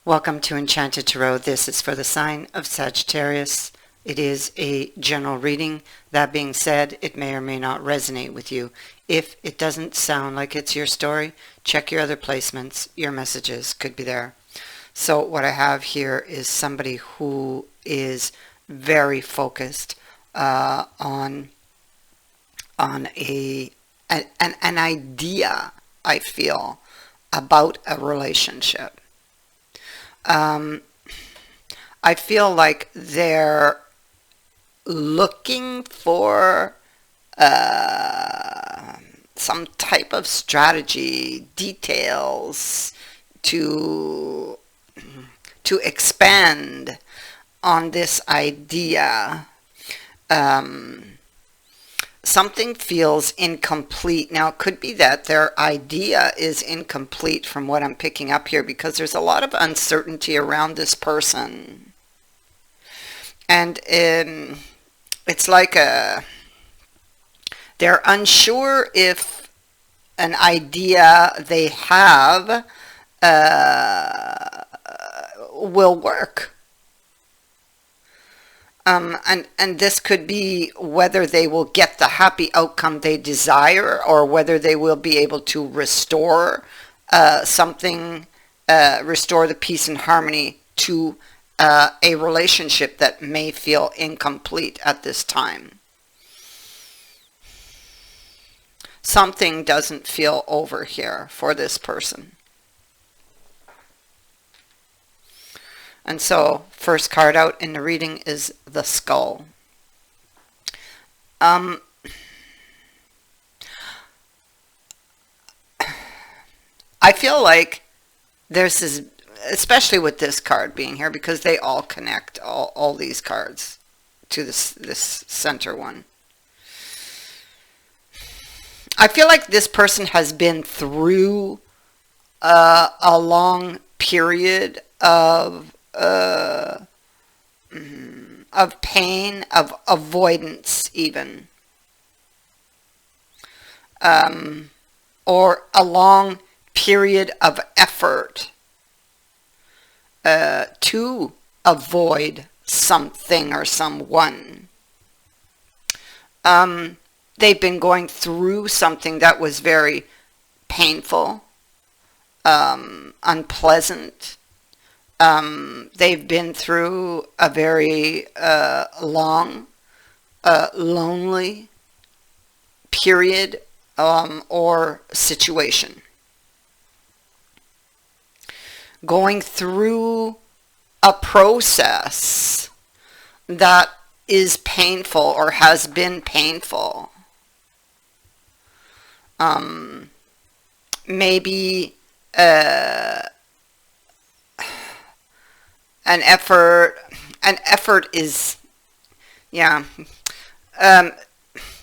Welcome to Enchanted Tarot. This is for the sign of Sagittarius. It is a general reading. That being said, it may or may not resonate with you. If it doesn't sound like it's your story, check your other placements. Your messages could be there. So what I have here is somebody who is very focused on an idea, I feel, about a relationship. I feel like they're looking for some type of strategy, details to expand on this idea. Something feels incomplete. Now, it could be that their idea is incomplete from what I'm picking up here, because there's a lot of uncertainty around this person. And it's like they're unsure if an idea they have will work. And this could be whether they will get the happy outcome they desire, or whether they will be able to restore something, restore the peace and harmony to a relationship that may feel incomplete at this time. Something doesn't feel over here for this person. And so, first card out in the reading is the Skull. I feel like there's this, especially with this card being here, because they all connect, all these cards, to this center one. I feel like this person has been through a long period of pain, of avoidance even, or a long period of effort to avoid something or someone. They've been going through something that was very painful, unpleasant. They've been through a very long, lonely period or situation. Going through a process that is painful or has been painful. Maybe an effort is, yeah,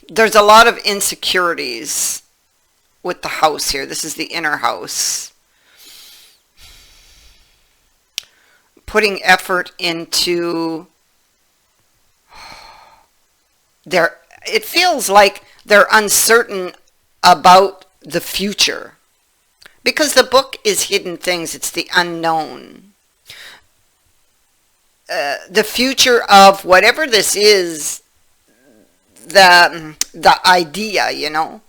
there's a lot of insecurities with the house here. This is the inner house. Putting effort into it feels like they're uncertain about the future, because the book is hidden things. It's the unknown. The future of whatever this is, the idea, you know,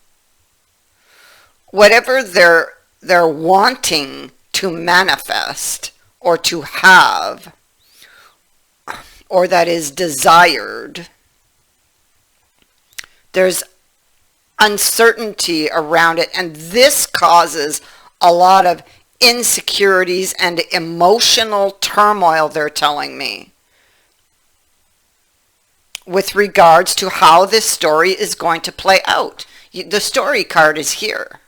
whatever they're wanting to manifest or to have, or that is desired. There's uncertainty around it, and this causes a lot of insecurities and emotional turmoil, they're telling me, with regards to how this story is going to play out. The story card is here.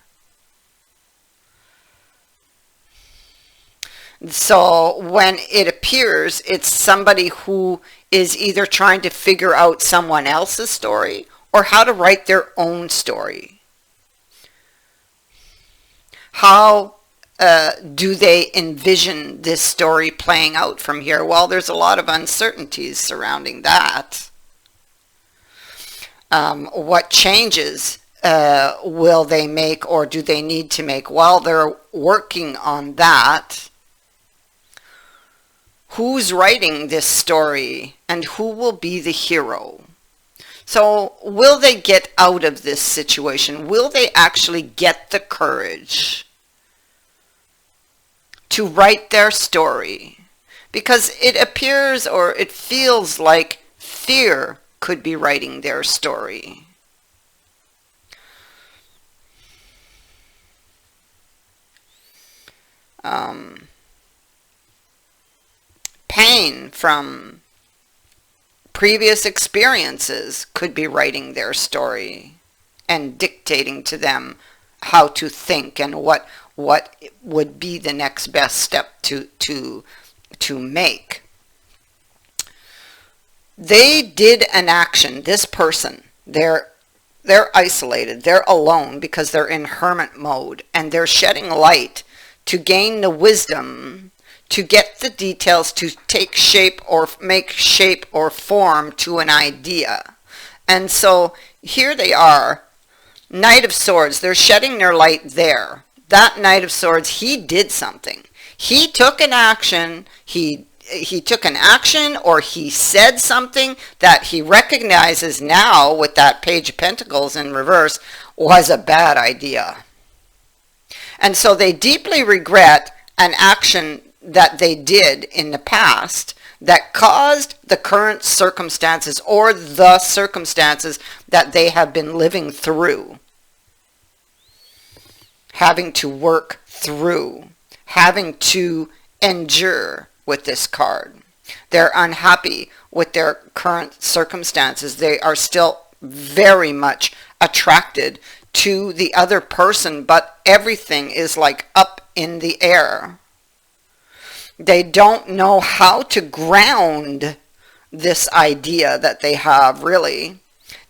So when it appears, it's somebody who is either trying to figure out someone else's story or how to write their own story. How do they envision this story playing out from here? Well, there's a lot of uncertainties surrounding that. What changes will they make, or do they need to make? While they're working on that, who's writing this story and who will be the hero. So will they get out of this situation? Will they actually get the courage to write their story? Because it appears, or it feels like, fear could be writing their story. Pain from previous experiences could be writing their story and dictating to them how to think and what would be the next best step to make. They did an action. This person, they're isolated, they're alone because they're in hermit mode, and they're shedding light to gain the wisdom to get the details to take shape or make shape or form to an idea. And so here they are, Knight of Swords, they're shedding their light there. That Knight of Swords, he did something. He took an action, he took an action, or he said something that he recognizes now with that Page of Pentacles in reverse was a bad idea. And so they deeply regret an action that they did in the past that caused the current circumstances or the circumstances that they have been living through, having to work through, having to endure with this card. They're unhappy with their current circumstances. They are still very much attracted to the other person, but everything is like up in the air. They don't know how to ground this idea that they have, really.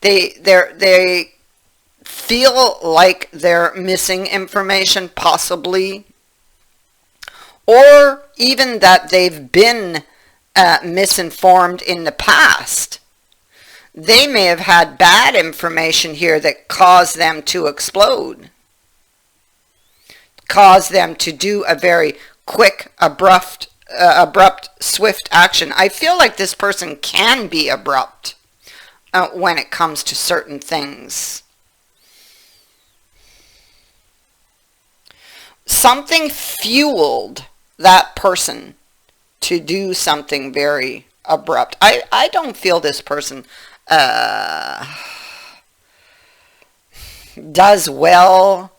They feel like they're missing information, possibly, or even that they've been misinformed in the past. They may have had bad information here that caused them to explode, caused them to do a very quick, abrupt, swift action. I feel like this person can be abrupt when it comes to certain things. Something fueled that person to do something very abrupt. I don't feel this person does well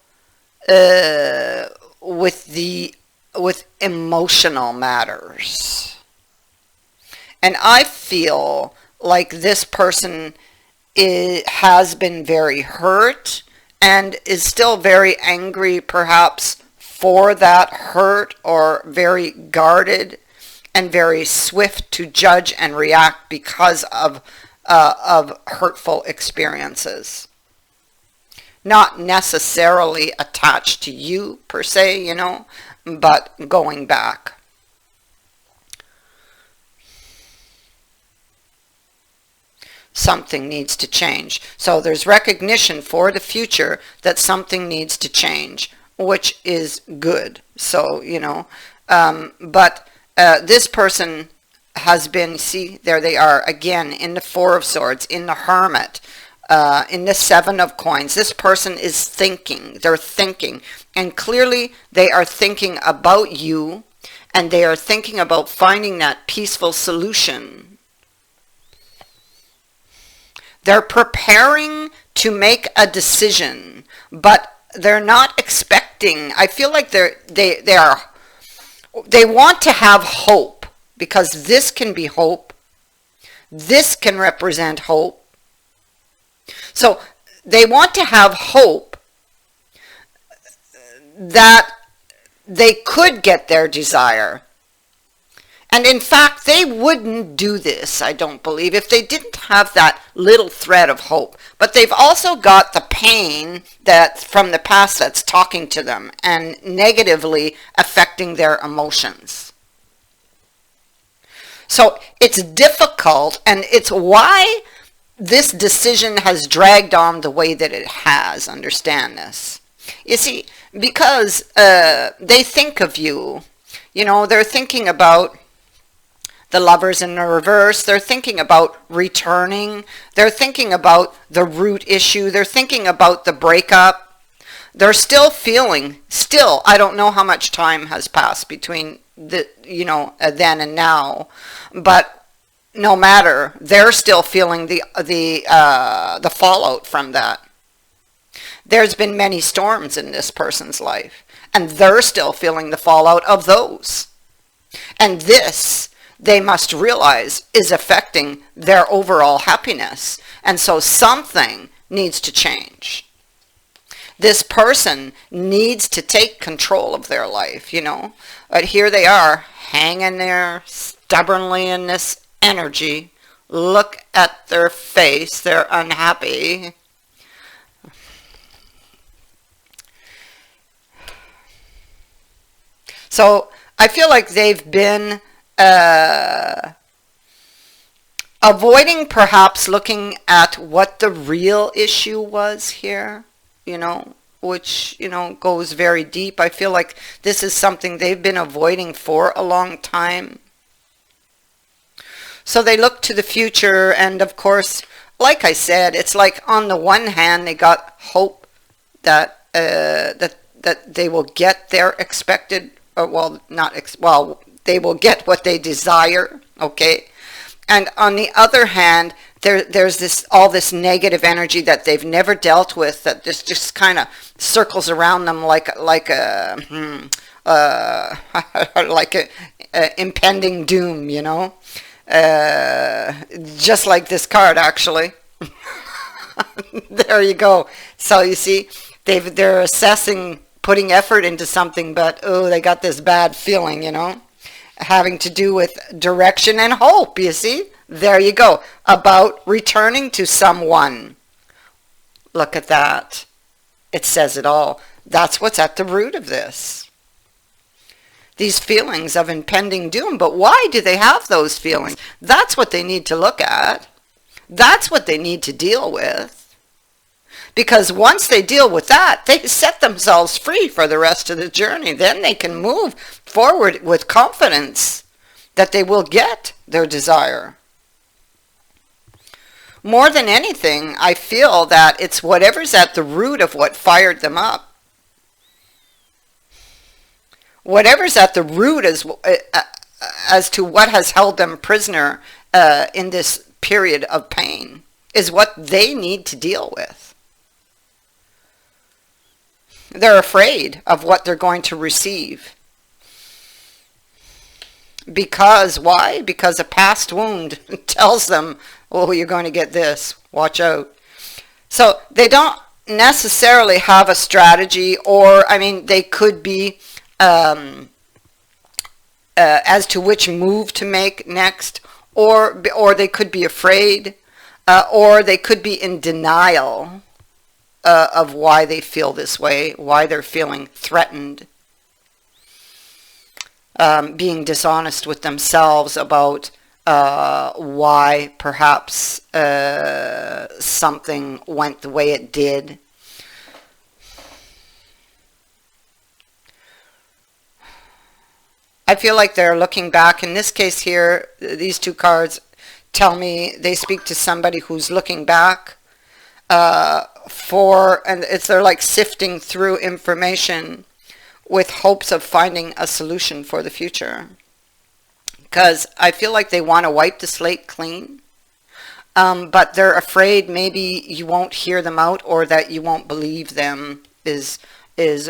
with emotional matters. And I feel like this person has been very hurt and is still very angry, perhaps, for that hurt, or very guarded and very swift to judge and react because of hurtful experiences. Not necessarily attached to you per se, you know, but going back. Something needs to change. So there's recognition for the future that something needs to change, which is good. So, you know, but this person has been, see, there they are again in the Four of Swords, in the Hermit, in the Seven of Coins. This person is thinking. They're thinking. And clearly they are thinking about you, and they are thinking about finding that peaceful solution. They're preparing to make a decision, but they're not expecting. I feel like they want to have hope, because this can be hope. This can represent hope. So they want to have hope that they could get their desire. And in fact, they wouldn't do this, I don't believe, if they didn't have that little thread of hope. But they've also got the pain that from the past that's talking to them and negatively affecting their emotions. So it's difficult, and it's why this decision has dragged on the way that it has. Understand this. You see, because they think of you, you know, they're thinking about The Lovers in the reverse, they're thinking about returning. They're thinking about the root issue. They're thinking about the breakup. They're still feeling, I don't know how much time has passed between then and now, but no matter, they're still feeling the fallout from that. There's been many storms in this person's life, and they're still feeling the fallout of those. And this, they must realize, is affecting their overall happiness. And so something needs to change. This person needs to take control of their life, But here they are, hanging there stubbornly in this energy. Look at their face. They're unhappy. So I feel like they've been avoiding perhaps looking at what the real issue was here, which, goes very deep. I feel like this is something they've been avoiding for a long time. So they look to the future, and of course, like I said, it's like on the one hand, they got hope that that they will get their expected, they will get what they desire, okay? And on the other hand, there's all this negative energy that they've never dealt with, that just kind of circles around them like a impending doom, just like this card, actually. There you go. So you see, they're assessing, putting effort into something, but they got this bad feeling, having to do with direction and hope. You see, there you go, about returning to someone. Look at that. It says it all. That's what's at the root of this. These feelings of impending doom. But why do they have those feelings? That's what they need to look at. That's what they need to deal with. Because once they deal with that, they set themselves free for the rest of the journey. Then they can move forward with confidence that they will get their desire. More than anything, I feel that it's whatever's at the root of what fired them up. Whatever's at the root as to what has held them prisoner in this period of pain is what they need to deal with. They're afraid of what they're going to receive. Because, why? Because a past wound tells them, oh, you're going to get this. Watch out. So they don't necessarily have a strategy, or, they could be as to which move to make next, or they could be afraid, or they could be in denial of why they feel this way, why they're feeling threatened, being dishonest with themselves about why perhaps something went the way it did. I feel like they're looking back. In this case here, these two cards tell me they speak to somebody who's looking back and they're like sifting through information with hopes of finding a solution for the future. Because I feel like they want to wipe the slate clean, but they're afraid maybe you won't hear them out, or that you won't believe them, is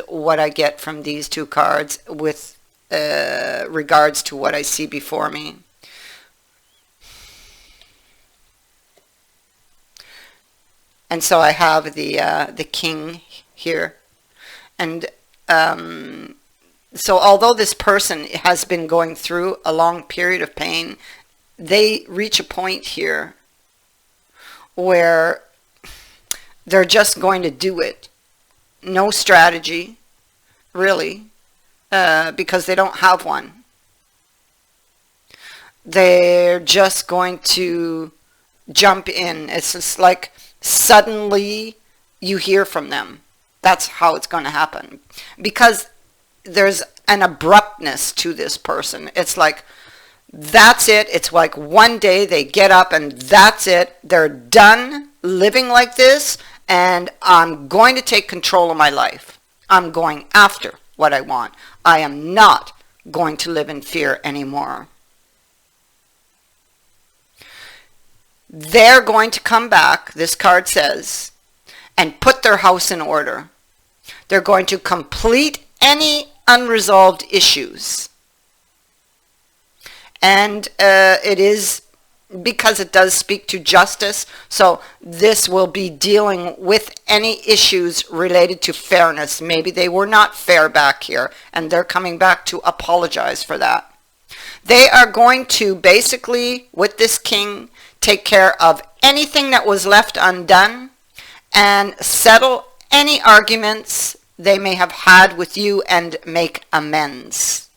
what I get from these two cards with regards to what I see before me. And so I have the king here. And so although this person has been going through a long period of pain, they reach a point here where they're just going to do it. No strategy, really, because they don't have one. They're just going to jump in. It's just like suddenly you hear from them. That's how it's going to happen. Because there's an abruptness to this person. It's like That's it. It's like one day they get up and that's it. They're done living like this, and I'm going to take control of my life. I'm going after what I want. I am not going to live in fear anymore. They're going to come back, this card says, and put their house in order. They're going to complete any unresolved issues. And it is because it does speak to justice, so this will be dealing with any issues related to fairness. Maybe they were not fair back here, and they're coming back to apologize for that. They are going to basically, with this king, take care of anything that was left undone and settle any arguments they may have had with you and make amends.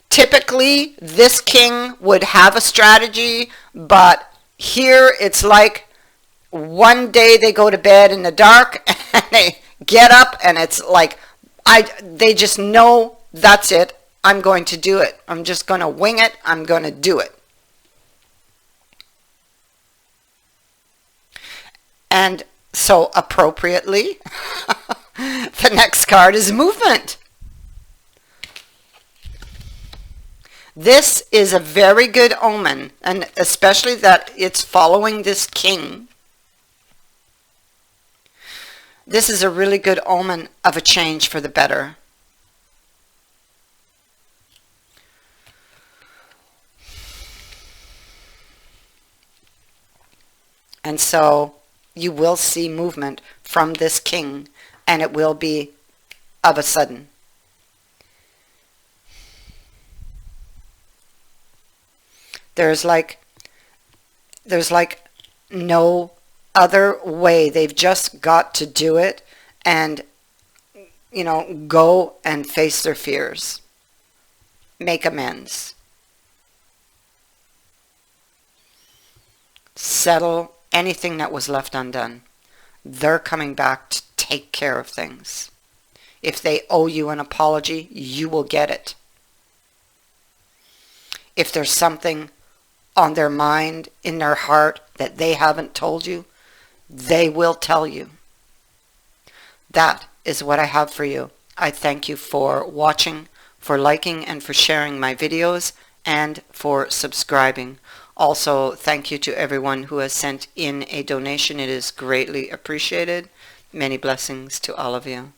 Typically, this king would have a strategy, but here it's like one day they go to bed in the dark and they get up and it's like they just know that's it. I'm going to do it. I'm just going to wing it. I'm going to do it. And so appropriately, the next card is movement. This is a very good omen, and especially that it's following this king. This is a really good omen of a change for the better. And so you will see movement from this king, and it will be of a sudden. There's like no other way. They've just got to do it and, go and face their fears. Make amends. Settle anything that was left undone. They're coming back to take care of things. If they owe you an apology, you will get it. If there's something on their mind, in their heart, that they haven't told you, they will tell you. That is what I have for you. I thank you for watching, for liking, and for sharing my videos, and for subscribing. Also, thank you to everyone who has sent in a donation. It is greatly appreciated. Many blessings to all of you.